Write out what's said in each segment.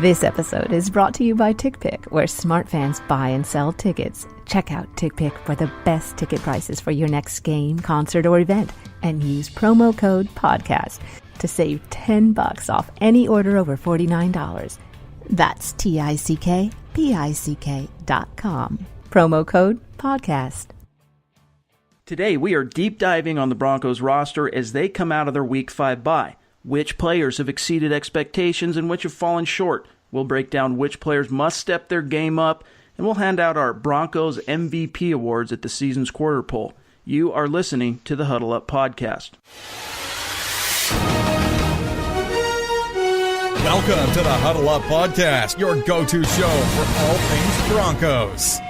This episode is brought to you by TickPick, where smart fans buy and sell tickets. Check out TickPick for the best ticket prices for your next game, concert, or event, and use promo code PODCAST to save $10 off any order over $49. That's TickPick.com. Promo code PODCAST. Today, we are deep diving on the Broncos roster as they come out of their Week 5 bye. Which players have exceeded expectations and which have fallen short? We'll break down which players must step their game up, and we'll hand out our Broncos MVP awards at the season's quarter poll. You are listening to the Huddle Up Podcast. Welcome to the Huddle Up Podcast, your go-to show for all things Broncos.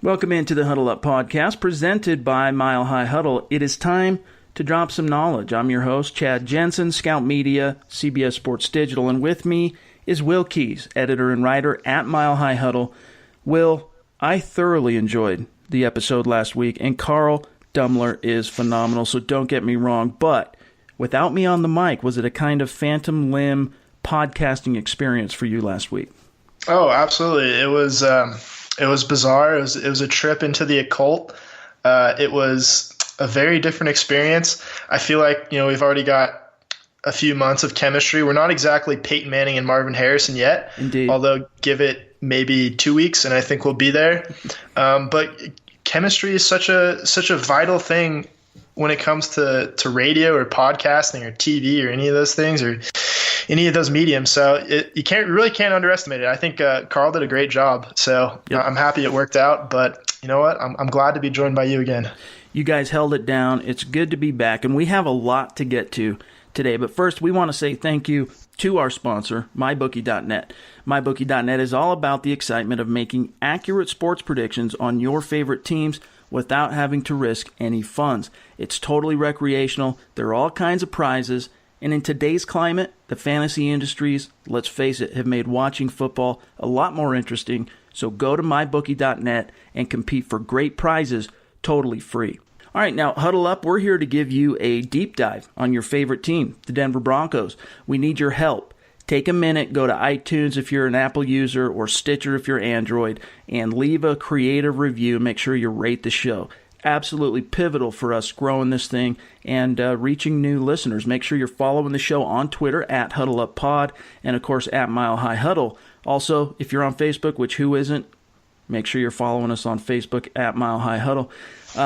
Welcome into the Huddle Up Podcast, presented by Mile High Huddle. It is time to drop some knowledge. I'm your host, Chad Jensen, Scout Media, CBS Sports Digital, and with me is Will Keys, editor and writer at Mile High Huddle. Will, I thoroughly enjoyed the episode last week, and Carl Dummler is phenomenal, so don't get me wrong, but without me on the mic, was it a kind of phantom limb podcasting experience for you last week? Oh, absolutely. It was bizarre. It was a trip into the occult. It was a very different experience. I feel like, we've already got a few months of chemistry. We're not exactly Peyton Manning and Marvin Harrison yet. Indeed. Although give it maybe 2 weeks and I think we'll be there. But chemistry is such a vital thing when it comes to radio or podcasting or TV or any of those things or any of those mediums. So you really can't underestimate it. I think Carl did a great job. So yep. I'm happy it worked out. But you know what? I'm glad to be joined by you again. You guys held it down. It's good to be back. And we have a lot to get to today. But first, we want to say thank you to our sponsor, MyBookie.net. MyBookie.net is all about the excitement of making accurate sports predictions on your favorite teams without having to risk any funds. It's totally recreational. There are all kinds of prizes. And in today's climate, the fantasy industries, let's face it, have made watching football a lot more interesting. So go to mybookie.net and compete for great prizes totally free. All right, now huddle up. We're here to give you a deep dive on your favorite team, the Denver Broncos. We need your help. Take a minute, go to iTunes if you're an Apple user or Stitcher if you're Android, and leave a creative review. Make sure you rate the show. Absolutely pivotal for us growing this thing and reaching new listeners. Make sure you're following the show on Twitter at HuddleUpPod and, of course, at Mile High Huddle. Also, if you're on Facebook, which who isn't, make sure you're following us on Facebook at Mile High Huddle.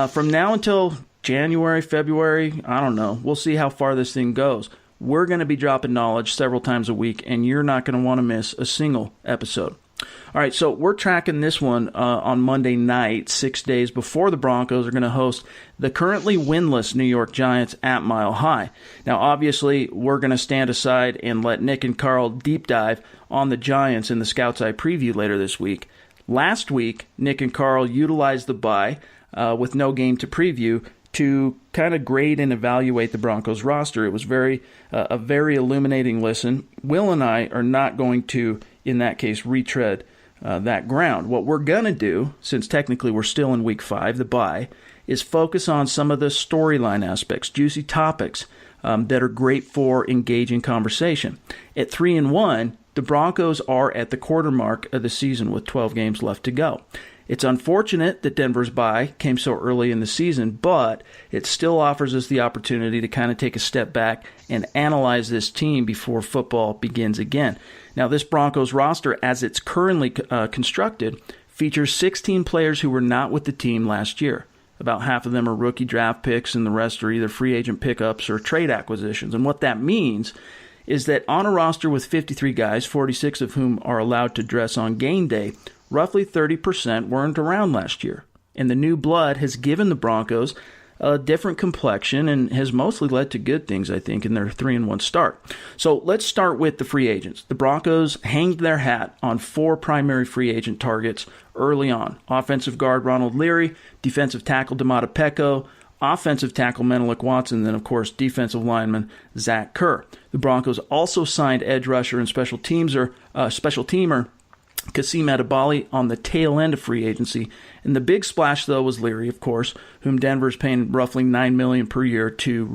From now until January, February, I don't know. We'll see how far this thing goes. We're going to be dropping knowledge several times a week, and you're not going to want to miss a single episode. All right, so we're tracking this one on Monday night, 6 days before the Broncos are going to host the currently winless New York Giants at Mile High. Now, obviously, we're going to stand aside and let Nick and Carl deep dive on the Giants in the Scouts Eye preview later this week. Last week, Nick and Carl utilized the bye with no game to preview to kind of grade and evaluate the Broncos roster. It was a very illuminating listen. Will and I are not going to, in that case, retread that ground. What we're going to do, since technically we're still in Week 5, the bye, is focus on some of the storyline aspects, juicy topics that are great for engaging conversation. At 3-1, the Broncos are at the quarter mark of the season with 12 games left to go. It's unfortunate that Denver's bye came so early in the season, but it still offers us the opportunity to kind of take a step back and analyze this team before football begins again. Now, this Broncos roster, as it's currently constructed, features 16 players who were not with the team last year. About half of them are rookie draft picks, and the rest are either free agent pickups or trade acquisitions. And what that means is that on a roster with 53 guys, 46 of whom are allowed to dress on game day, roughly 30% weren't around last year. And the new blood has given the Broncos a different complexion and has mostly led to good things, I think, in their 3-1 start. So let's start with the free agents. The Broncos hanged their hat on 4 primary free agent targets early on. Offensive guard Ronald Leary, defensive tackle Domata Peko, offensive tackle Menelik Watson, and then, of course, defensive lineman Zach Kerr. The Broncos also signed edge rusher and special teamer Kasim Adebali on the tail end of free agency. And the big splash, though, was Leary, of course, whom Denver's paying roughly $9 million per year to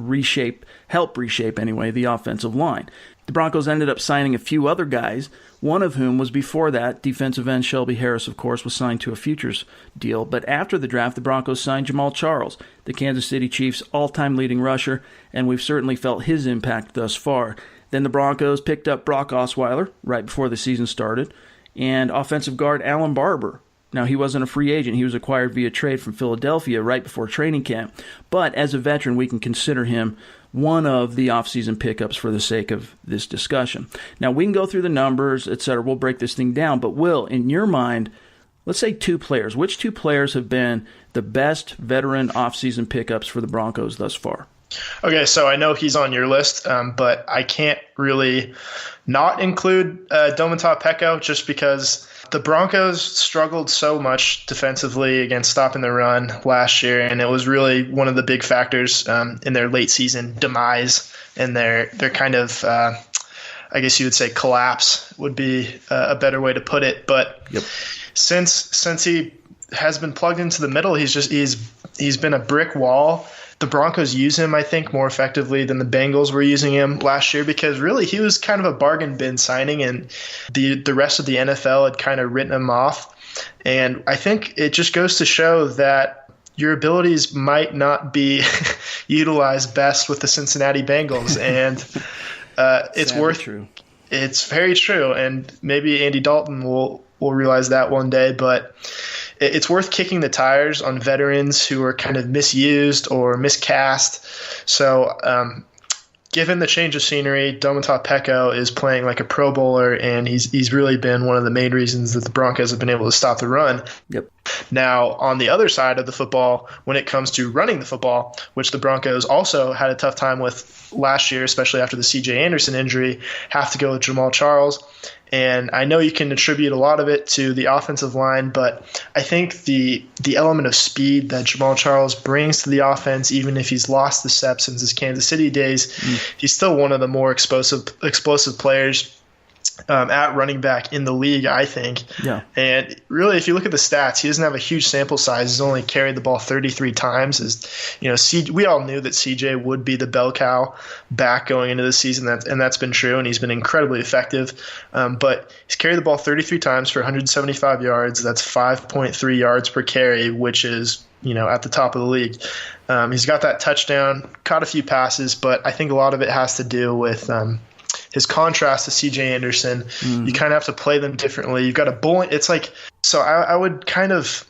help reshape the offensive line. The Broncos ended up signing a few other guys, one of whom was before that. Defensive end Shelby Harris, of course, was signed to a futures deal. But after the draft, the Broncos signed Jamal Charles, the Kansas City Chiefs' all-time leading rusher, and we've certainly felt his impact thus far. Then the Broncos picked up Brock Osweiler right before the season started, and offensive guard Alan Barber. Now, he wasn't a free agent. He was acquired via trade from Philadelphia right before training camp. But as a veteran, we can consider him one of the offseason pickups for the sake of this discussion. Now, we can go through the numbers, etc. We'll break this thing down. But, Will, in your mind, let's say two players. Which two players have been the best veteran offseason pickups for the Broncos thus far? Okay, so I know he's on your list, but I can't really not include Domata Peko just because the Broncos struggled so much defensively against stopping the run last year, and it was really one of the big factors in their late season demise and their kind of, I guess you would say, collapse would be a better way to put it. But since he has been plugged into the middle, he's been a brick wall. The Broncos use him, I think, more effectively than the Bengals were using him last year because really he was kind of a bargain bin signing and the rest of the NFL had kind of written him off. And I think it just goes to show that your abilities might not be utilized best with the Cincinnati Bengals. And it's very true. And maybe Andy Dalton will realize that one day, but it's worth kicking the tires on veterans who are kind of misused or miscast. So given the change of scenery, Domata Peko is playing like a Pro Bowler, and he's really been one of the main reasons that the Broncos have been able to stop the run. Yep. Now, on the other side of the football, when it comes to running the football, which the Broncos also had a tough time with last year, especially after the C.J. Anderson injury, have to go with Jamal Charles. And I know you can attribute a lot of it to the offensive line, but I think the element of speed that Jamal Charles brings to the offense, even if he's lost the steps since his Kansas City days, he's still one of the more explosive players at running back in the league, I think. Yeah. And really, if you look at the stats, he doesn't have a huge sample size. He's only carried the ball 33 times. We all knew that CJ would be the bell cow back going into the season, and that's been true, and he's been incredibly effective. But he's carried the ball 33 times for 175 yards. That's 5.3 yards per carry, which is at the top of the league. He's got that touchdown, caught a few passes, but I think a lot of it has to do with his contrast to C.J. Anderson. You kind of have to play them differently. You've got a bull. It's like, so I would kind of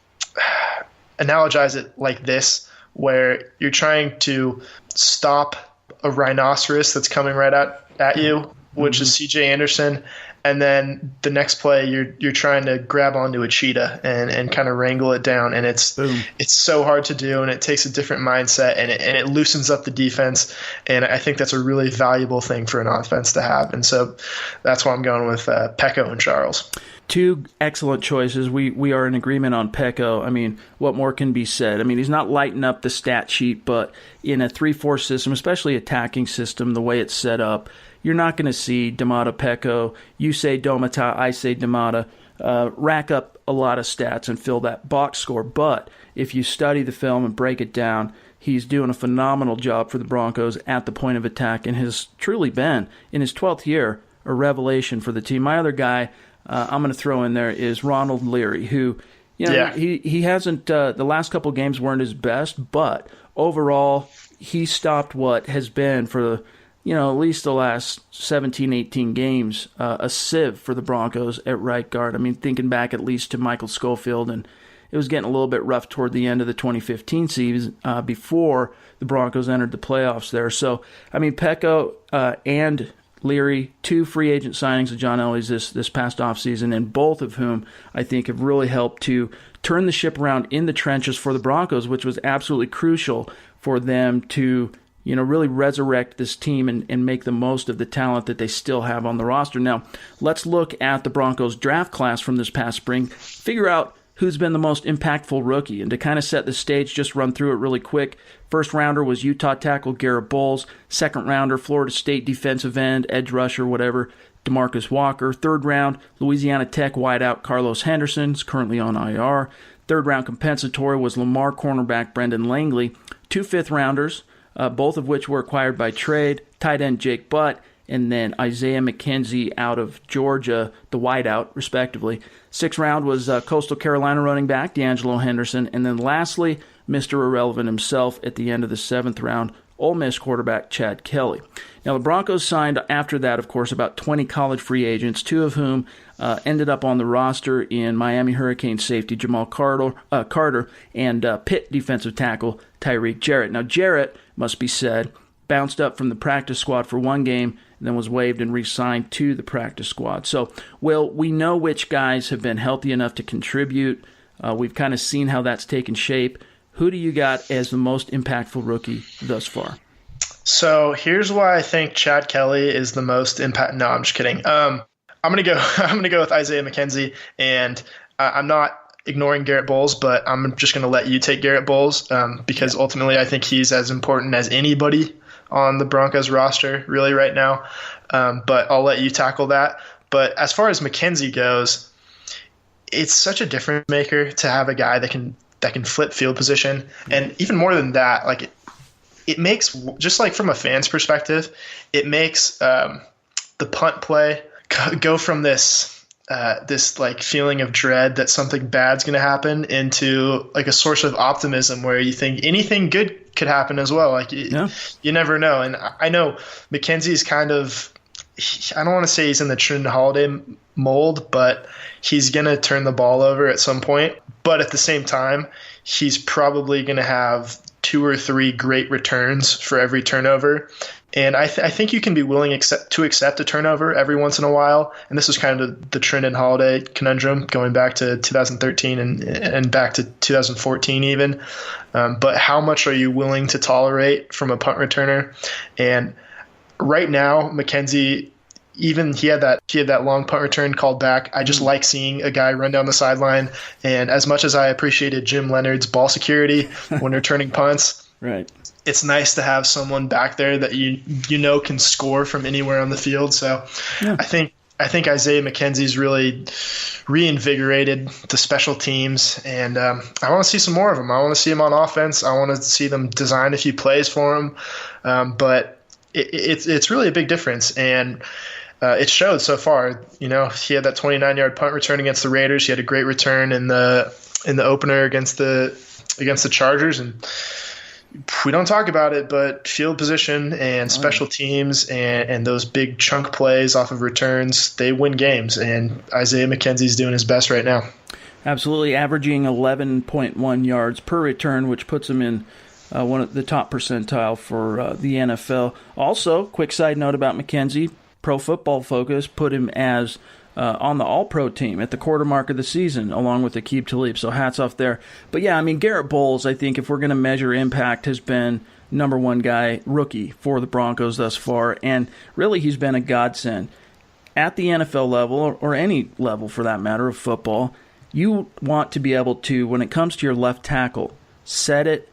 analogize it like this, where you're trying to stop a rhinoceros that's coming right at you, which is C.J. Anderson. And then the next play, you're trying to grab onto a cheetah and kind of wrangle it down, and it's so hard to do, and it takes a different mindset, and it loosens up the defense, and I think that's a really valuable thing for an offense to have, and so that's why I'm going with Peko and Charles. Two excellent choices. We are in agreement on Peko. I mean, what more can be said? I mean, he's not lighting up the stat sheet, but in a 3-4 system, especially attacking system, the way it's set up, you're not going to see Domata Peko, you say Domata, I say Domata, rack up a lot of stats and fill that box score. But if you study the film and break it down, he's doing a phenomenal job for the Broncos at the point of attack and has truly been, in his 12th year, a revelation for the team. My other guy I'm going to throw in there is Ronald Leary, who, he hasn't, the last couple games weren't his best, but overall he stopped what has been for at least the last 17, 18 games, a sieve for the Broncos at right guard. I mean, thinking back at least to Michael Schofield, and it was getting a little bit rough toward the end of the 2015 season before the Broncos entered the playoffs there. So, I mean, Peko and Leary, two free agent signings of John Elway's this past offseason, and both of whom I think have really helped to turn the ship around in the trenches for the Broncos, which was absolutely crucial for them to really resurrect this team and make the most of the talent that they still have on the roster. Now, let's look at the Broncos draft class from this past spring, figure out who's been the most impactful rookie. And to kind of set the stage, just run through it really quick. First rounder was Utah tackle Garrett Bowles. Second rounder, Florida State defensive end, edge rusher, whatever, DeMarcus Walker. Third round, Louisiana Tech wideout Carlos Henderson, is currently on IR. Third round compensatory was Lamar cornerback Brendan Langley. 2 fifth-rounders, both of which were acquired by trade, tight end Jake Butt, and then Isaiah McKenzie out of Georgia, the wideout, respectively. Sixth round was Coastal Carolina running back D'Angelo Henderson. And then lastly, Mr. Irrelevant himself at the end of the 7th round, Ole Miss quarterback Chad Kelly. Now, the Broncos signed after that, of course, about 20 college free agents, 2 of whom ended up on the roster in Miami Hurricanes safety Jamal Carter and Pitt defensive tackle Tyreek Jarrett. Now, Jarrett, must be said, bounced up from the practice squad for 1 game and then was waived and re-signed to the practice squad. So, Will, we know which guys have been healthy enough to contribute. We've kind of seen how that's taken shape. Who do you got as the most impactful rookie thus far? So here's why I think Chad Kelly is the most impact. No, I'm just kidding. I'm gonna go with Isaiah McKenzie, and I'm not ignoring Garrett Bowles, but I'm just gonna let you take Garrett Bowles because ultimately I think he's as important as anybody on the Broncos roster really right now. But I'll let you tackle that. But as far as McKenzie goes, it's such a difference maker to have a guy that can flip field position, and even more than that, like it makes, just like from a fan's perspective, it makes the punt play go from this like feeling of dread that something bad's going to happen into like a source of optimism where you think anything good could happen as well. Like you never know. And I know McKenzie's kind of, I don't want to say he's in the Trent Holiday mold, but he's going to turn the ball over at some point. But at the same time, he's probably going to have 2 or 3 great returns for every turnover. And I think you can be willing to accept a turnover every once in a while. And this is kind of the Trent and Holiday conundrum going back to 2013 and back to 2014 even. But how much are you willing to tolerate from a punt returner? And right now, McKenzie, even he had that long punt return called back. I just like seeing a guy run down the sideline. And as much as I appreciated Jim Leonard's ball security when returning punts, right, it's nice to have someone back there that you know can score from anywhere on the field. So yeah. I think Isaiah McKenzie's really reinvigorated the special teams, and I want to see some more of them. I want to see him on offense. I want to see them design a few plays for him. But it's really a big difference, and it showed so far. You know, he had that 29-yard punt return against the Raiders. He had a great return in the opener against the Chargers, and we don't talk about it, but field position and special teams and those big chunk plays off of returns, they win games, and Isaiah McKenzie's doing his best right now. Absolutely, averaging 11.1 yards per return, which puts him in one of the top percentile for the NFL. Also, quick side note about McKenzie, Pro Football Focus put him as on the All-Pro team at the quarter mark of the season, along with Aqib Talib, so hats off there. But yeah, I mean, Garrett Bowles, I think if we're going to measure impact, has been number one guy, rookie for the Broncos thus far, and really he's been a godsend. At the NFL level, or any level for that matter of football, you want to be able to, when it comes to your left tackle, set it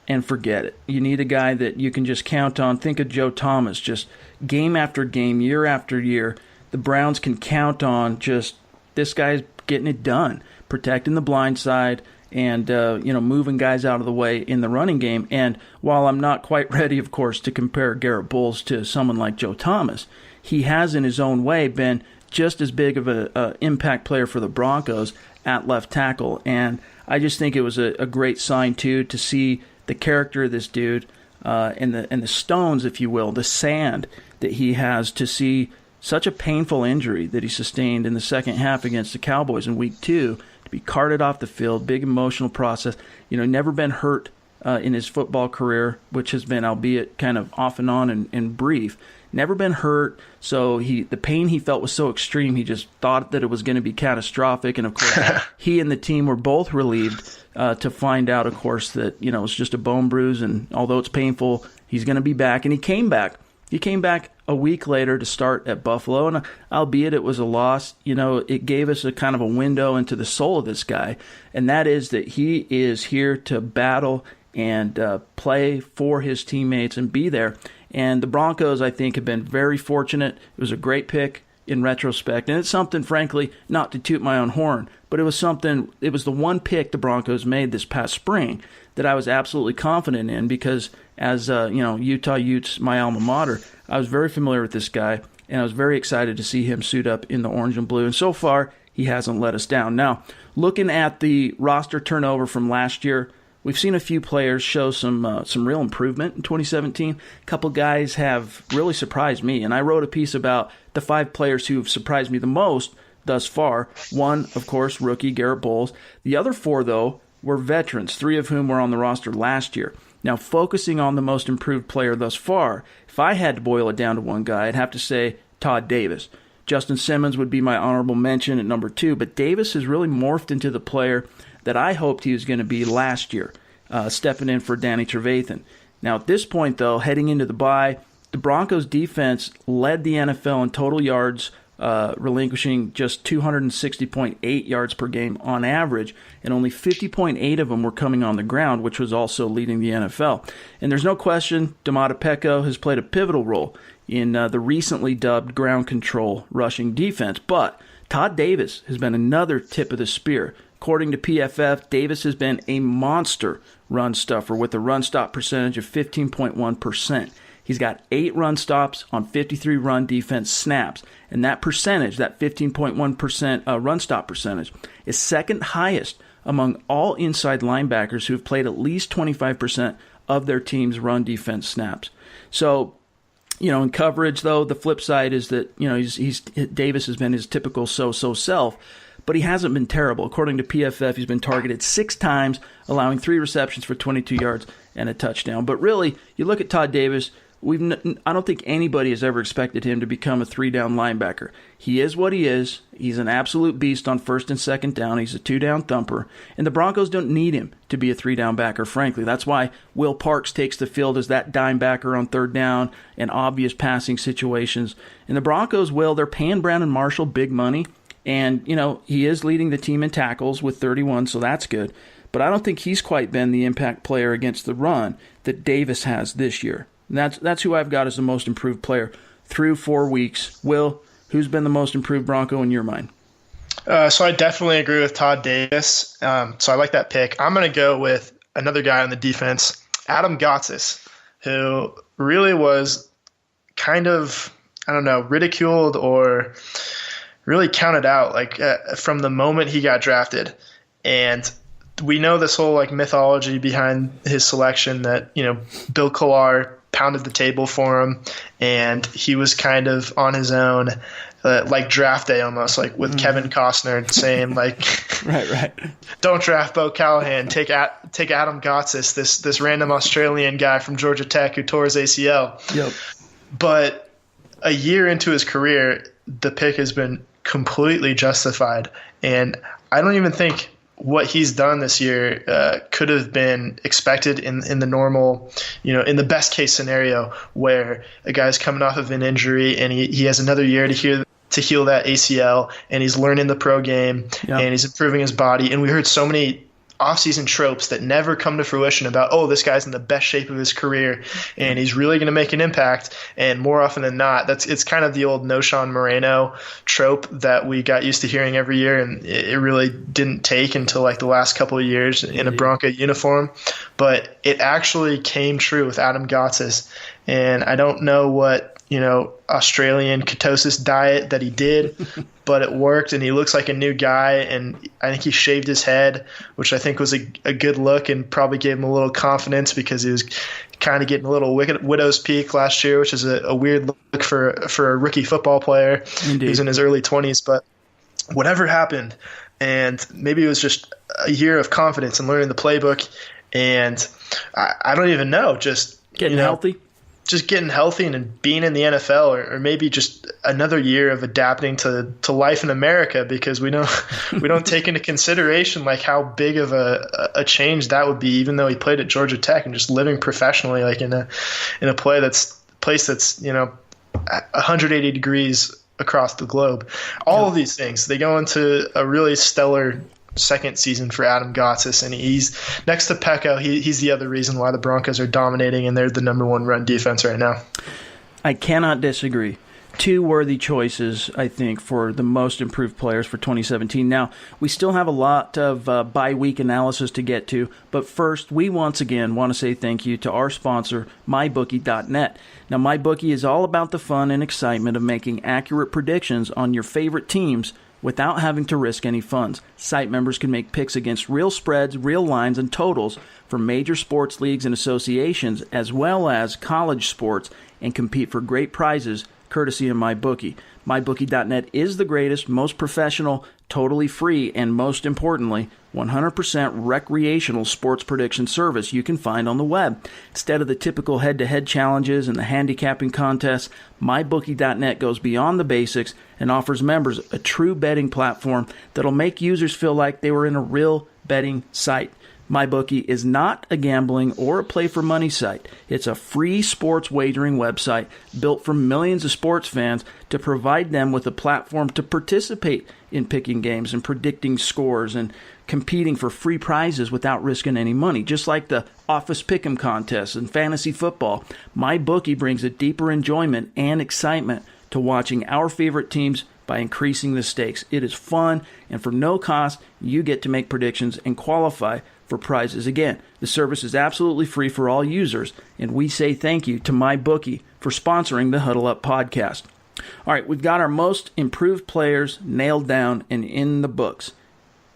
and forget it. You need a guy that you can just count on. Think of Joe Thomas, just game after game, year after year. The Browns can count on just this guy's getting it done, protecting the blind side and moving guys out of the way in the running game. And while I'm not quite ready, of course, to compare Garrett Bowles to someone like Joe Thomas, he has in his own way been just as big of an impact player for the Broncos at left tackle. And I just think it was a great sign, too, to see the character of this dude and the stones, if you will, the sand that he has, to see such a painful injury that he sustained in the second half against the Cowboys in Week 2, to be carted off the field, big emotional process. Never been hurt in his football career, which has been, albeit kind of off and on and brief, never been hurt. So the pain he felt was so extreme, he just thought that it was going to be catastrophic. And of course, he and the team were both relieved to find out, of course, that it's just a bone bruise. And although it's painful, he's going to be back. And he came back He came back a week later to start at Buffalo, and albeit it was a loss, it gave us a kind of a window into the soul of this guy, and that is that he is here to battle and play for his teammates and be there. And the Broncos, I think, have been very fortunate. It was a great pick in retrospect, and it's something, frankly, not to toot my own horn, but it was the one pick the Broncos made this past spring that I was absolutely confident in because as, Utah Utes, my alma mater, I was very familiar with this guy, and I was very excited to see him suit up in the orange and blue, and so far, he hasn't let us down. Now, looking at the roster turnover from last year, we've seen a few players show some real improvement in 2017. A couple guys have really surprised me, and I wrote a piece about the 5 players who have surprised me the most thus far. One, of course, rookie Garrett Bowles. The other 4, though, were veterans, 3 of whom were on the roster last year. Now, focusing on the most improved player thus far, if I had to boil it down to one guy, I'd have to say Todd Davis. Justin Simmons would be my honorable mention at number 2, but Davis has really morphed into the player that I hoped he was going to be last year, stepping in for Danny Trevathan. Now, at this point, though, heading into the bye, the Broncos' defense led the NFL in total yards, relinquishing just 260.8 yards per game on average, and only 50.8 of them were coming on the ground, which was also leading the NFL. And there's no question Domata Peko has played a pivotal role in the recently dubbed ground control rushing defense, but Todd Davis has been another tip of the spear. According to PFF, Davis has been a monster run stuffer with a run stop percentage of 15.1%. He's got 8 run stops on 53 run defense snaps, and that percentage, that 15.1% run stop percentage, is second highest among all inside linebackers who have played at least 25% of their team's run defense snaps. So, in coverage, though, the flip side is that, Davis has been his typical so-so self, but he hasn't been terrible. According to PFF, he's been targeted 6 times, allowing 3 receptions for 22 yards and a touchdown. But really, you look at Todd Davis, I don't think anybody has ever expected him to become a 3-down linebacker. He is what he is. He's an absolute beast on first and second down. He's a 2-down thumper. And the Broncos don't need him to be a 3-down backer, frankly. That's why Will Parks takes the field as that dime backer on third down and obvious passing situations. And the Broncos, they're paying Brandon Marshall big money. And, he is leading the team in tackles with 31, so that's good. But I don't think he's quite been the impact player against the run that Davis has this year. And that's who I've got as the most improved player through 4 weeks. Will, who's been the most improved Bronco in your mind? So I definitely agree with Todd Davis. So I like that pick. I'm going to go with another guy on the defense, Adam Gotsis, who really was kind of, ridiculed or really counted out from the moment he got drafted. And we know this whole mythology behind his selection that, Bill Collar pounded the table for him, and he was kind of on his own, like draft day almost, with Kevin Costner saying right. Don't draft Bo Callahan, take Adam Gotsis, this random Australian guy from Georgia Tech who tore his ACL. Yep. But a year into his career, the pick has been completely justified, and I don't even think what he's done this year could have been expected in the normal, in the best case scenario where a guy's coming off of an injury and he has another year to heal that ACL, and he's learning the pro game, and he's improving his body. And we heard so many offseason tropes that never come to fruition about, this guy's in the best shape of his career and he's really going to make an impact. And more often than not, it's kind of the old Noshawn Moreno trope that we got used to hearing every year, and it really didn't take until the last couple of years in a Bronco uniform. But it actually came true with Adam Gotsis, and I don't know what Australian ketosis diet that he did, but it worked, and he looks like a new guy. And I think he shaved his head, which I think was a good look and probably gave him a little confidence because he was kind of getting a little widow's peak last year, which is a weird look for a rookie football player. Indeed. Who's in his early 20s. But whatever happened, and maybe it was just a year of confidence and learning the playbook, and I don't even know, just getting healthy. Just getting healthy and being in the NFL, or maybe just another year of adapting to life in America, because we don't take into consideration how big of a change that would be, even though he played at Georgia Tech and just living professionally in a play that's place that's 180 degrees across the globe. All of these things, they go into a really stellar second season for Adam Gotsis, and he's next to Pecco. He's the other reason why the Broncos are dominating, and they're the number one run defense right now. I cannot disagree. Two worthy choices, I think, for the most improved players for 2017. Now, we still have a lot of bye-week analysis to get to, but first, we once again want to say thank you to our sponsor, MyBookie.net. Now, MyBookie is all about the fun and excitement of making accurate predictions on your favorite teams without having to risk any funds. Site members can make picks against real spreads, real lines, and totals for major sports leagues and associations, as well as college sports, and compete for great prizes courtesy of MyBookie. MyBookie.net is the greatest, most professional, totally free, and most importantly, 100% recreational sports prediction service you can find on the web. Instead of the typical head-to-head challenges and the handicapping contests, MyBookie.net goes beyond the basics and offers members a true betting platform that'll make users feel like they were in a real betting site. MyBookie is not a gambling or a play-for-money site. It's a free sports wagering website built for millions of sports fans to provide them with a platform to participate in picking games and predicting scores and competing for free prizes without risking any money. Just like the Office Pick'em contests and fantasy football, MyBookie brings a deeper enjoyment and excitement to watching our favorite teams by increasing the stakes. It is fun, and for no cost, you get to make predictions and qualify for prizes. Again, the service is absolutely free for all users, and we say thank you to MyBookie for sponsoring the Huddle Up podcast. All right, we've got our most improved players nailed down and in the books.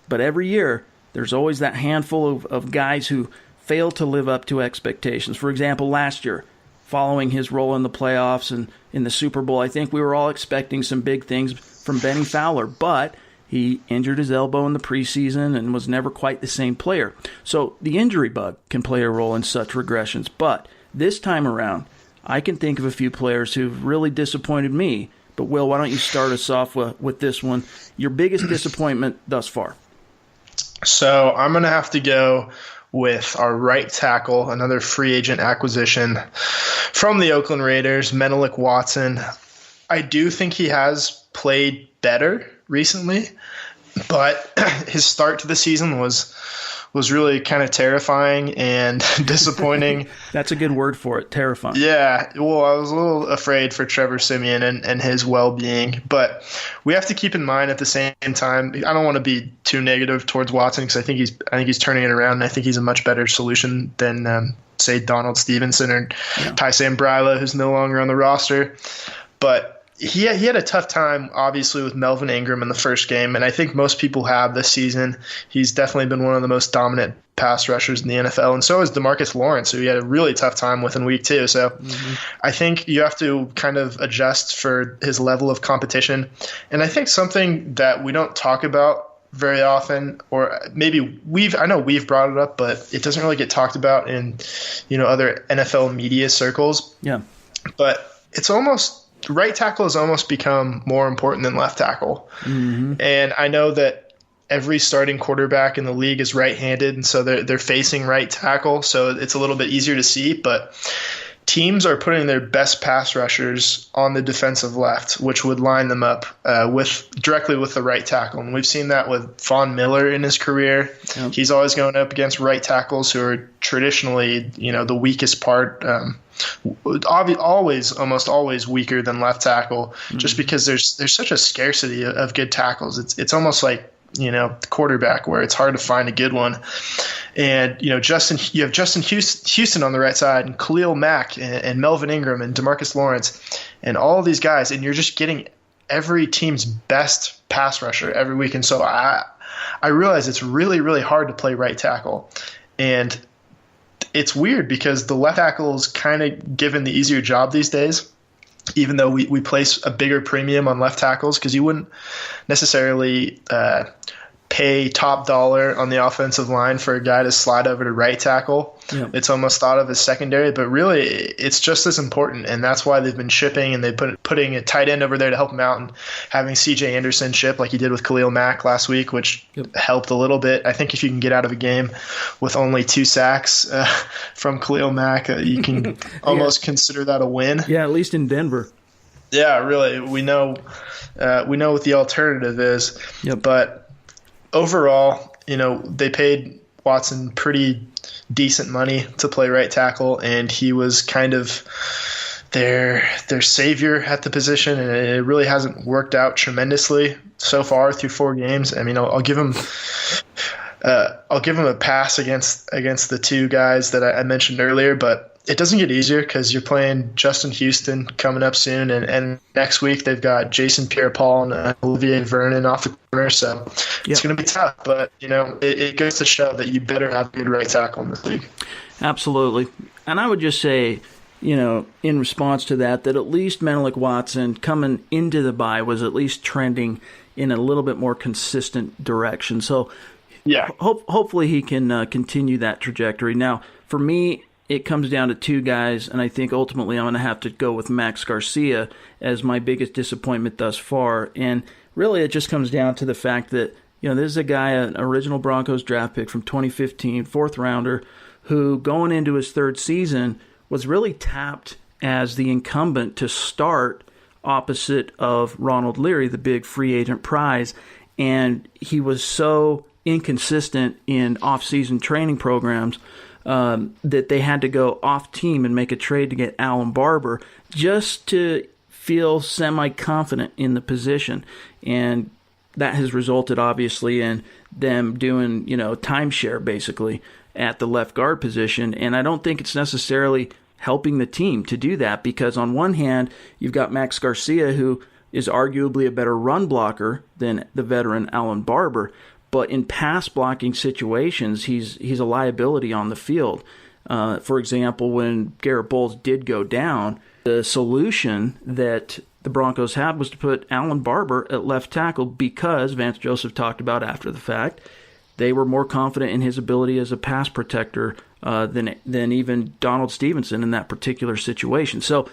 But every year, there's always that handful of guys who fail to live up to expectations. For example, last year, following his role in the playoffs and in the Super Bowl, I think we were all expecting some big things from Benny Fowler, but he injured his elbow in the preseason and was never quite the same player. So the injury bug can play a role in such regressions. But this time around, I can think of a few players who've really disappointed me. But Will, why don't you start us off with this one? Your biggest disappointment thus far. So I'm going to have to go with our right tackle, another free agent acquisition from the Oakland Raiders, Menelik Watson. I do think he has played better recently, but his start to the season was really kind of terrifying and disappointing. That's a good word for it, terrifying. Yeah, well, I was a little afraid for Trevor Siemian and his well-being, but we have to keep in mind at the same time, I don't want to be too negative towards Watson because I think he's turning it around, and I think he's a much better solution than say Donald Stevenson or Ty Sambraila, who's no longer on the roster. But he had a tough time, obviously, with Melvin Ingram in the first game, and I think most people have this season. He's definitely been one of the most dominant pass rushers in the NFL, and so is DeMarcus Lawrence, who he had a really tough time with in week 2. So I think you have to kind of adjust for his level of competition. And I think something that we don't talk about very often, or maybe I know we've brought it up, but it doesn't really get talked about in other NFL media circles. Yeah. But it's almost – right tackle has almost become more important than left tackle. Mm-hmm. And I know that every starting quarterback in the league is right-handed, and so they're facing right tackle, so it's a little bit easier to see. But teams are putting their best pass rushers on the defensive left, which would line them up directly with the right tackle. And we've seen that with Von Miller in his career. Yep. He's always going up against right tackles who are traditionally, the weakest part. Almost always weaker than left tackle, just because there's such a scarcity of good tackles. It's almost like quarterback, where it's hard to find a good one. And you have Justin Houston on the right side, and Khalil Mack and Melvin Ingram and DeMarcus Lawrence and all of these guys, and you're just getting every team's best pass rusher every week. And so I realize it's really, really hard to play right tackle. And it's weird because the left tackle is kind of given the easier job these days, even though we place a bigger premium on left tackles, because you wouldn't necessarily pay top dollar on the offensive line for a guy to slide over to right tackle. Yeah. It's almost thought of as secondary, but really it's just as important, and that's why they've been shipping, and they putting a tight end over there to help him out, and having C.J. Anderson ship like he did with Khalil Mack last week, which helped a little bit. I think if you can get out of a game with only 2 sacks from Khalil Mack, you can almost consider that a win. Yeah, at least in Denver. Yeah, really. We know what the alternative is. Yep. But overall, they paid Watson pretty decent money to play right tackle, and he was kind of their savior at the position, and it really hasn't worked out tremendously so far through 4 games. I mean, I'll give him a pass against the 2 guys that I mentioned earlier, but it doesn't get easier because you're playing Justin Houston coming up soon, and next week they've got Jason Pierre-Paul and Olivier Vernon off the corner, so it's going to be tough. But it goes to show that you better have a good right tackle in this league. Absolutely, and I would just say, in response to that at least Menelik Watson coming into the bye was at least trending in a little bit more consistent direction. So, hopefully he can continue that trajectory. Now, for me, it comes down to 2 guys, and I think ultimately I'm going to have to go with Max Garcia as my biggest disappointment thus far. And really it just comes down to the fact that, this is a guy, an original Broncos draft pick from 2015, 4th rounder, who going into his 3rd season was really tapped as the incumbent to start opposite of Ronald Leary, the big free agent prize. And he was so inconsistent in off-season training programs that they had to go off-team and make a trade to get Alan Barber just to feel semi-confident in the position. And that has resulted, obviously, in them doing, timeshare, basically, at the left guard position. And I don't think it's necessarily helping the team to do that because, on one hand, you've got Max Garcia, who is arguably a better run blocker than the veteran Alan Barber. But in pass blocking situations, he's a liability on the field. For example, when Garrett Bowles did go down, the solution that the Broncos had was to put Alan Barber at left tackle because Vance Joseph talked about after the fact they were more confident in his ability as a pass protector than even Donald Stevenson in that particular situation. So,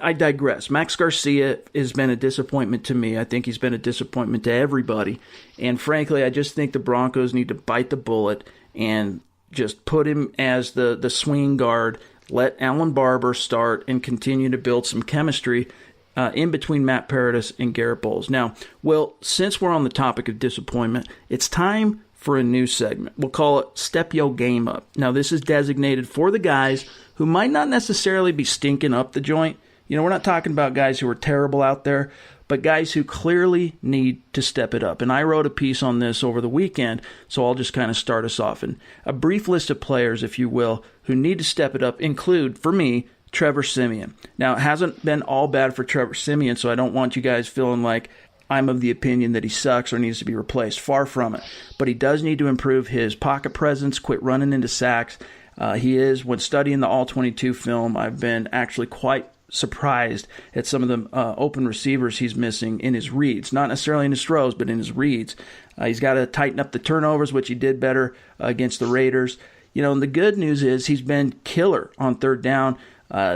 I digress. Max Garcia has been a disappointment to me. I think he's been a disappointment to everybody. And frankly, I just think the Broncos need to bite the bullet and just put him as the swing guard, let Alan Barber start, and continue to build some chemistry in between Matt Paradis and Garrett Bowles. Now, Will, since we're on the topic of disappointment, it's time for a new segment. We'll call it Step Yo Game Up. Now, this is designated for the guys who might not necessarily be stinking up the joint. We're not talking about guys who are terrible out there, but guys who clearly need to step it up. And I wrote a piece on this over the weekend, so I'll just kind of start us off. And a brief list of players, if you will, who need to step it up include, for me, Trevor Siemian. Now, it hasn't been all bad for Trevor Siemian, so I don't want you guys feeling like I'm of the opinion that he sucks or needs to be replaced. Far from it. But he does need to improve his pocket presence, quit running into sacks. He is, when studying the All-22 film, I've been actually quite surprised at some of the open receivers he's missing in his reads. Not necessarily in his throws, but in his reads. He's got to tighten up the turnovers, which he did better against the Raiders. And the good news is he's been killer on 3rd down.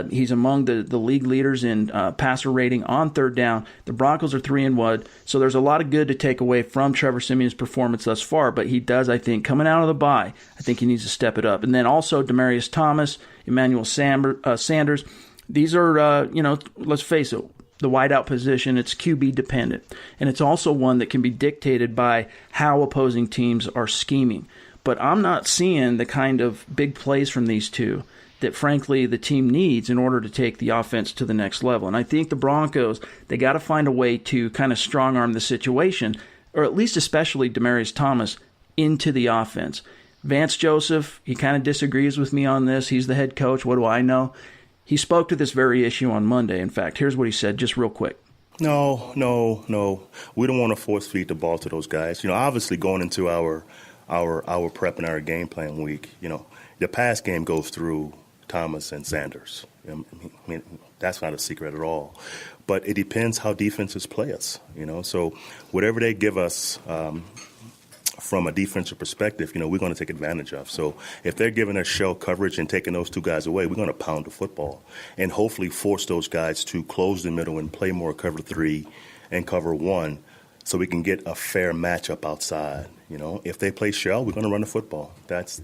He's among the league leaders in passer rating on 3rd down. The Broncos are 3-1, so there's a lot of good to take away from Trevor Siemian's performance thus far, but he does, I think, coming out of the bye, I think he needs to step it up. And then also Demaryius Thomas, Emmanuel Sanders. These are, let's face it, the wideout position, it's QB dependent. And it's also one that can be dictated by how opposing teams are scheming. But I'm not seeing the kind of big plays from these two that, frankly, the team needs in order to take the offense to the next level. And I think the Broncos, they got to find a way to kind of strong-arm the situation, or at least especially Demaryius Thomas, into the offense. Vance Joseph, he kind of disagrees with me on this. He's the head coach. What do I know? He spoke to this very issue on Monday. In fact, here's what he said, just real quick. No. We don't want to force feed the ball to those guys. Obviously going into our prep and our game plan week, the pass game goes through Thomas and Sanders. I mean, that's not a secret at all. But it depends how defenses play us, So whatever they give us from a defensive perspective, we're going to take advantage of. So if they're giving us shell coverage and taking those two guys away, we're going to pound the football and hopefully force those guys to close the middle and play more cover 3 and cover 1 so we can get a fair matchup outside. If they play shell, we're going to run the football. That's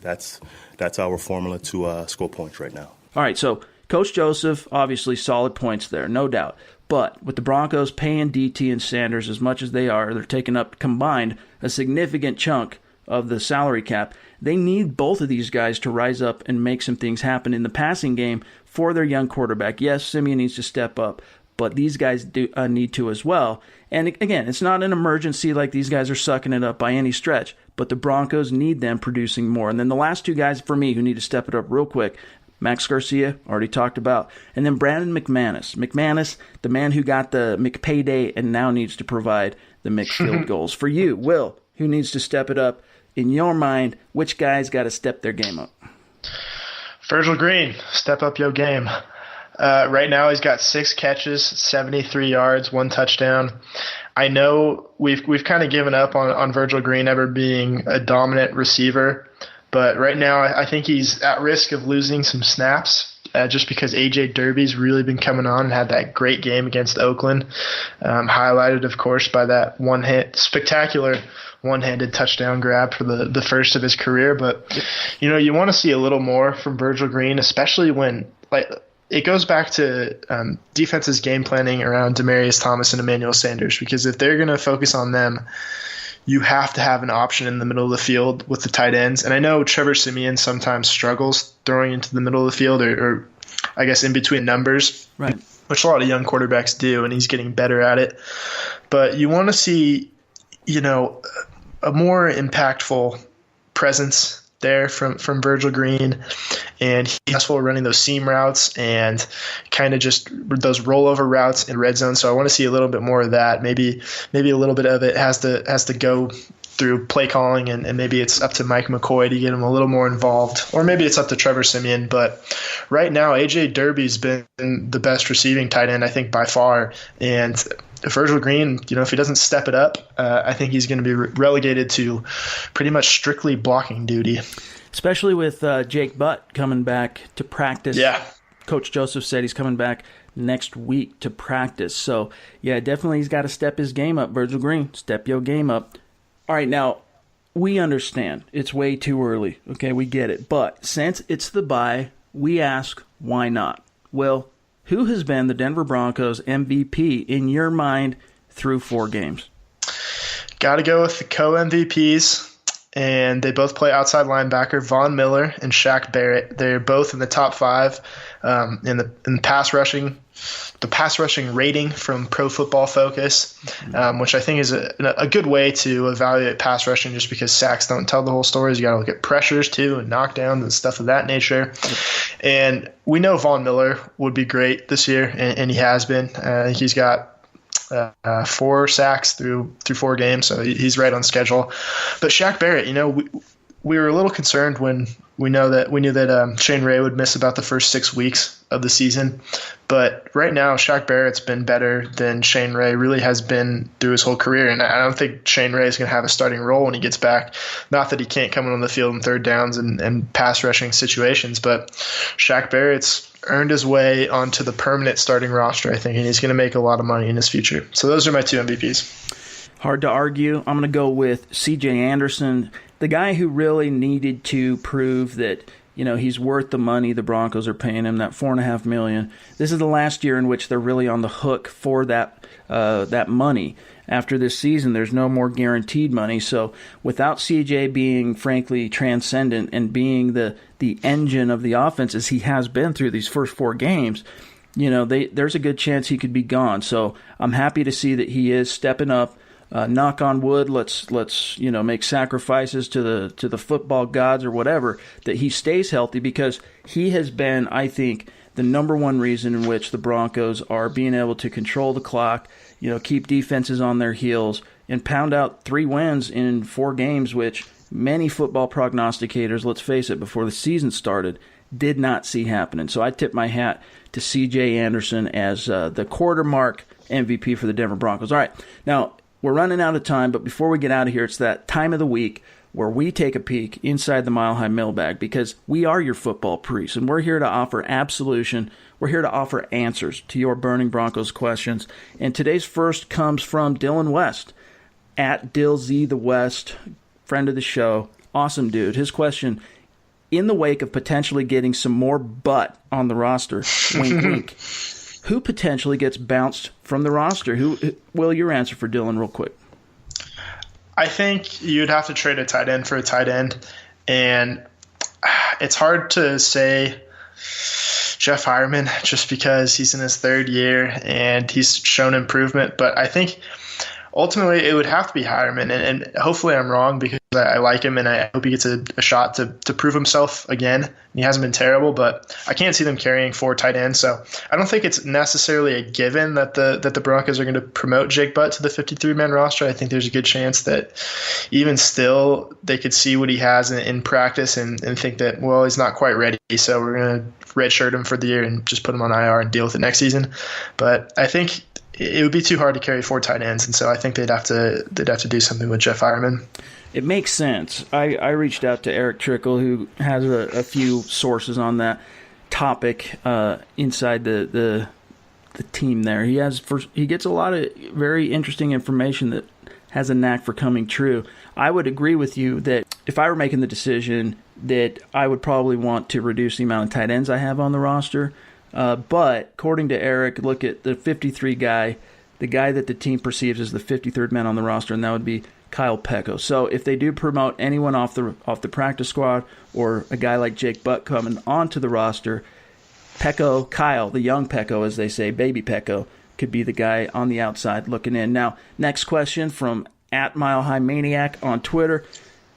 our formula to score points right now. All right, so Coach Joseph, obviously solid points there, no doubt. But with the Broncos paying DT and Sanders as much as they are, they're taking up combined a significant chunk of the salary cap. They need both of these guys to rise up and make some things happen in the passing game for their young quarterback. Yes, Simeon needs to step up, but these guys do need to as well. And again, it's not an emergency like these guys are sucking it up by any stretch, but the Broncos need them producing more. And then the last two guys for me who need to step it up real quick, Max Garcia, already talked about. And then Brandon McManus. McManus, the man who got the McPayday and now needs to provide the McField goals. For you, Will, who needs to step it up? In your mind, which guys got to step their game up? Virgil Green, step up your game. Right now he's got 6 catches, 73 yards, 1 touchdown. I know we've kind of given up on Virgil Green ever being a dominant receiver, but right now I think he's at risk of losing some snaps just because A.J. Derby's really been coming on and had that great game against Oakland, highlighted, of course, by that spectacular one-handed touchdown grab for the first of his career. But, you want to see a little more from Virgil Green, especially when it goes back to defense's game planning around Demaryius Thomas and Emmanuel Sanders, because if they're going to focus on them, you have to have an option in the middle of the field with the tight ends. And I know Trevor Siemian sometimes struggles throwing into the middle of the field or I guess in between numbers, right, which a lot of young quarterbacks do, and he's getting better at it. But you want to see, a more impactful presence there from Virgil Green, and he's successful running those seam routes and kind of just those rollover routes in red zone. So I want to see a little bit more of that. Maybe a little bit of it has to go through play calling, and maybe it's up to Mike McCoy to get him a little more involved, or maybe it's up to Trevor Siemian. But right now, A.J. Derby's been the best receiving tight end, I think, by far. And Virgil Green, if he doesn't step it up, I think he's going to be relegated to pretty much strictly blocking duty. Especially with Jake Butt coming back to practice. Yeah. Coach Joseph said he's coming back next week to practice. So, yeah, definitely he's got to step his game up. Virgil Green, step your game up. All right, now, we understand it's way too early. Okay, we get it. But since it's the bye, we ask, why not? Well, who has been the Denver Broncos MVP in your mind through 4 games? Got to go with the co-MVPs, and they both play outside linebacker, Von Miller and Shaq Barrett. They're both in the top 5 in pass rushing. The pass rushing rating from Pro Football Focus, which I think is a good way to evaluate pass rushing, just because sacks don't tell the whole story. You got to look at pressures too and knockdowns and stuff of that nature. And we know Von Miller would be great this year, and he has been. He's got 4 sacks through 4 games, so he's right on schedule. But Shaq Barrett, we were a little concerned when we knew that Shane Ray would miss about the first 6 weeks of the season. But right now, Shaq Barrett's been better than Shane Ray really has been through his whole career. And I don't think Shane Ray is going to have a starting role when he gets back. Not that he can't come on the field in third downs and pass rushing situations, but Shaq Barrett's earned his way onto the permanent starting roster, I think, and he's going to make a lot of money in his future. So those are my 2 MVPs. Hard to argue. I'm going to go with C.J. Anderson, the guy who really needed to prove that he's worth the money the Broncos are paying him, that $4.5 million. This is the last year in which they're really on the hook for that money. After this season, there's no more guaranteed money. So without CJ being, frankly, transcendent and being the engine of the offense as he has been through these first 4 games, there's a good chance he could be gone. So I'm happy to see that he is stepping up. Knock on wood, let's make sacrifices to the football gods or whatever, that he stays healthy, because he has been, I think, the number one reason in which the Broncos are being able to control the clock, keep defenses on their heels, and pound out 3 wins in 4 games, which many football prognosticators, let's face it, before the season started, did not see happening. So I tip my hat to C.J. Anderson as the quarter mark MVP for the Denver Broncos. All right, now, we're running out of time, but before we get out of here, it's that time of the week where we take a peek inside the Mile High Mailbag, because we are your football priests, and we're here to offer absolution. We're here to offer answers to your burning Broncos questions. And today's first comes from Dylan West, at DillZ the West, friend of the show. Awesome dude. His question: in the wake of potentially getting some more butt on the roster, wink, wink, who potentially gets bounced from the roster? Will, your answer for Dylan real quick. I think you'd have to trade a tight end for a tight end, and it's hard to say Jeff Hireman just because he's in his third year and he's shown improvement. But I think ultimately it would have to be Hireman, and hopefully I'm wrong because I like him and I hope he gets a shot to prove himself again. He hasn't been terrible, but I can't see them carrying 4 tight ends. So I don't think it's necessarily a given that the Broncos are going to promote Jake Butt to the 53-man roster. I think there's a good chance that even still they could see what he has in practice and think that, well, he's not quite ready, so we're going to redshirt him for the year and just put him on IR and deal with it next season. But I think it would be too hard to carry 4 tight ends, and so I think they'd have to do something with Jeff Hireman. It makes sense. I reached out to Eric Trickle, who has a few sources on that topic inside the team there. He gets a lot of very interesting information that has a knack for coming true. I would agree with you that if I were making the decision, that I would probably want to reduce the amount of tight ends I have on the roster. But according to Eric, look at the 53 guy, the guy that the team perceives as the 53rd man on the roster, and that would be Kyle Pecco. So if they do promote anyone off the practice squad, or a guy like Jake Butt coming onto the roster, Pecco, Kyle, the young Pecco, as they say, baby Pecco, could be the guy on the outside looking in. Now, next question from @MileHighManiac on Twitter.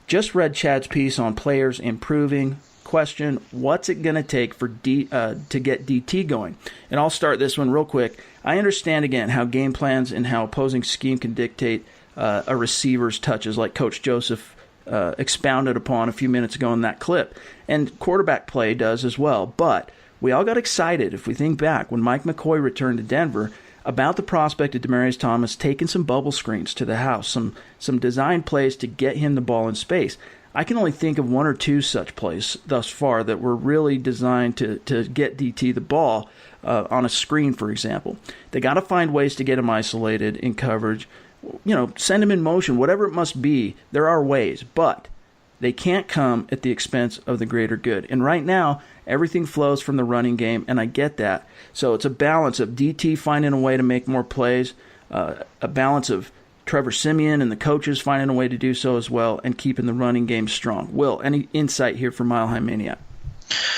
Just read Chad's piece on players improving. Question: what's it going to take for to get DT going? And I'll start this one real quick. I understand again how game plans and how opposing scheme can dictate a receiver's touches, like Coach Joseph expounded upon a few minutes ago in that clip, and quarterback play does as well. But we all got excited, if we think back, when Mike McCoy returned to Denver, about the prospect of Demaryius Thomas taking some bubble screens to the house, some design plays to get him the ball in space. I can only think of 1 or 2 such plays thus far that were really designed to get DT the ball on a screen, for example. They got to find ways to get him isolated in coverage, send him in motion, whatever it must be. There are ways, but they can't come at the expense of the greater good. And right now, everything flows from the running game, and I get that. So it's a balance of DT finding a way to make more plays, a balance of Trevor Siemian and the coaches finding a way to do so as well, and keeping the running game strong. Will, any insight here from Mile High Maniac?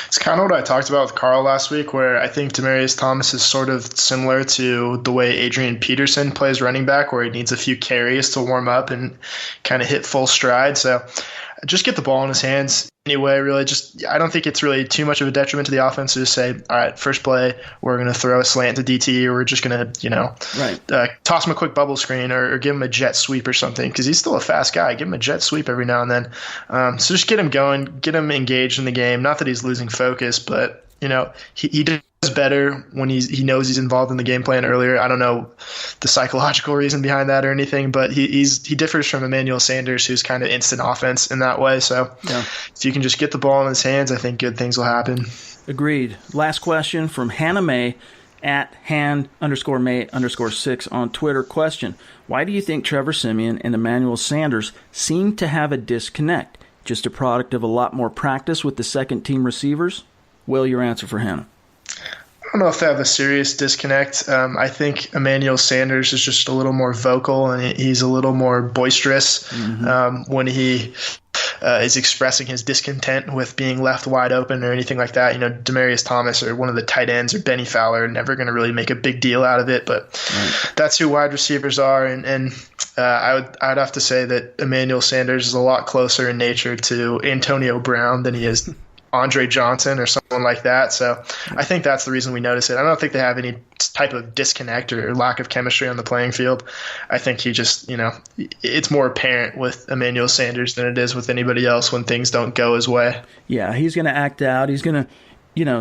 It's kind of what I talked about with Carl last week, where I think Demaryius Thomas is sort of similar to the way Adrian Peterson plays running back, where he needs a few carries to warm up and kind of hit full stride. So just get the ball in his hands anyway, really. I don't think it's really too much of a detriment to the offense to just say, all right, first play, we're going to throw a slant to DT, or we're just going to, toss him a quick bubble screen or give him a jet sweep or something, because he's still a fast guy. Give him a jet sweep every now and then. So just get him going, get him engaged in the game. Not that he's losing focus, but, he does better when he knows he's involved in the game plan earlier. I don't know the psychological reason behind that or anything, but he differs from Emmanuel Sanders, who's kind of instant offense in that way. So if you can just get the ball in his hands, I think good things will happen. Agreed. Last question from Hannah May @Han_May_6 on Twitter. Question: why do you think Trevor Siemian and Emmanuel Sanders seem to have a disconnect? Just a product of a lot more practice with the second team receivers? Will, your answer for Hannah? I don't know if they have a serious disconnect. I think Emmanuel Sanders is just a little more vocal, and he's a little more boisterous when he is expressing his discontent with being left wide open or anything like that. Demaryius Thomas or one of the tight ends or Benny Fowler are never going to really make a big deal out of it, but that's who wide receivers are. And I'd have to say that Emmanuel Sanders is a lot closer in nature to Antonio Brown than he is Andre Johnson or someone like that. So I think that's the reason we notice it. I don't think they have any type of disconnect or lack of chemistry on the playing field. I think he just, it's more apparent with Emmanuel Sanders than it is with anybody else when things don't go his way. Yeah, he's going to act out. He's going to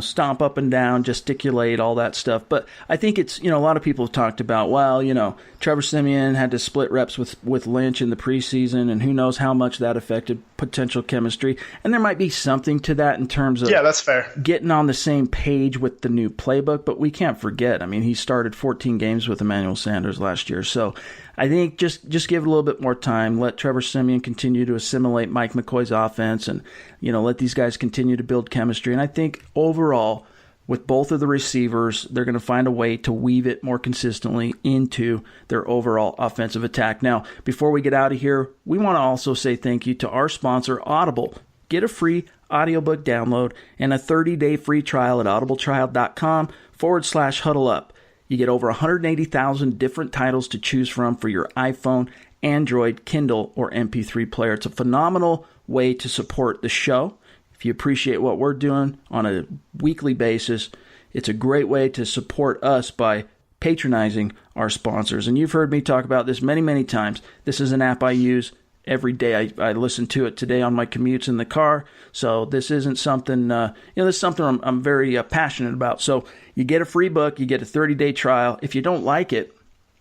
stomp up and down, gesticulate, all that stuff. But I think it's, a lot of people have talked about, well, Trevor Siemian had to split reps with Lynch in the preseason, and who knows how much that affected potential chemistry. And there might be something to that in terms of that's fair. Getting on the same page with the new playbook. But we can't forget, he started 14 games with Emmanuel Sanders last year. So I think just give it a little bit more time. Let Trevor Siemian continue to assimilate Mike McCoy's offense, and let these guys continue to build chemistry. And I think overall, with both of the receivers, they're going to find a way to weave it more consistently into their overall offensive attack. Now, before we get out of here, we want to also say thank you to our sponsor, Audible. Get a free audiobook download and a 30-day free trial at audibletrial.com/huddleup. You get over 180,000 different titles to choose from for your iPhone, Android, Kindle, or MP3 player. It's a phenomenal way to support the show. If you appreciate what we're doing on a weekly basis, it's a great way to support us by patronizing our sponsors. And you've heard me talk about this many, many times. This is an app I use every day. I listen to it today on my commutes in the car. So this isn't something, this is something I'm very passionate about. So you get a free book, you get a 30-day trial. If you don't like it,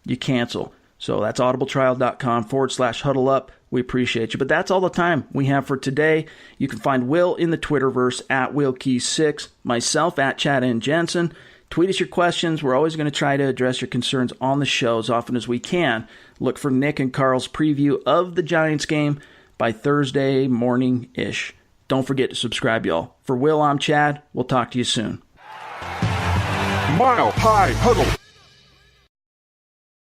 you cancel. So that's audibletrial.com/huddleup. We appreciate you. But that's all the time we have for today. You can find Will in the Twitterverse at WillKeys6, myself at Chad and Jensen. Tweet us your questions. We're always going to try to address your concerns on the show as often as we can. Look for Nick and Carl's preview of the Giants game by Thursday morning-ish. Don't forget to subscribe, y'all. For Will, I'm Chad. We'll talk to you soon. Mile High Huddle.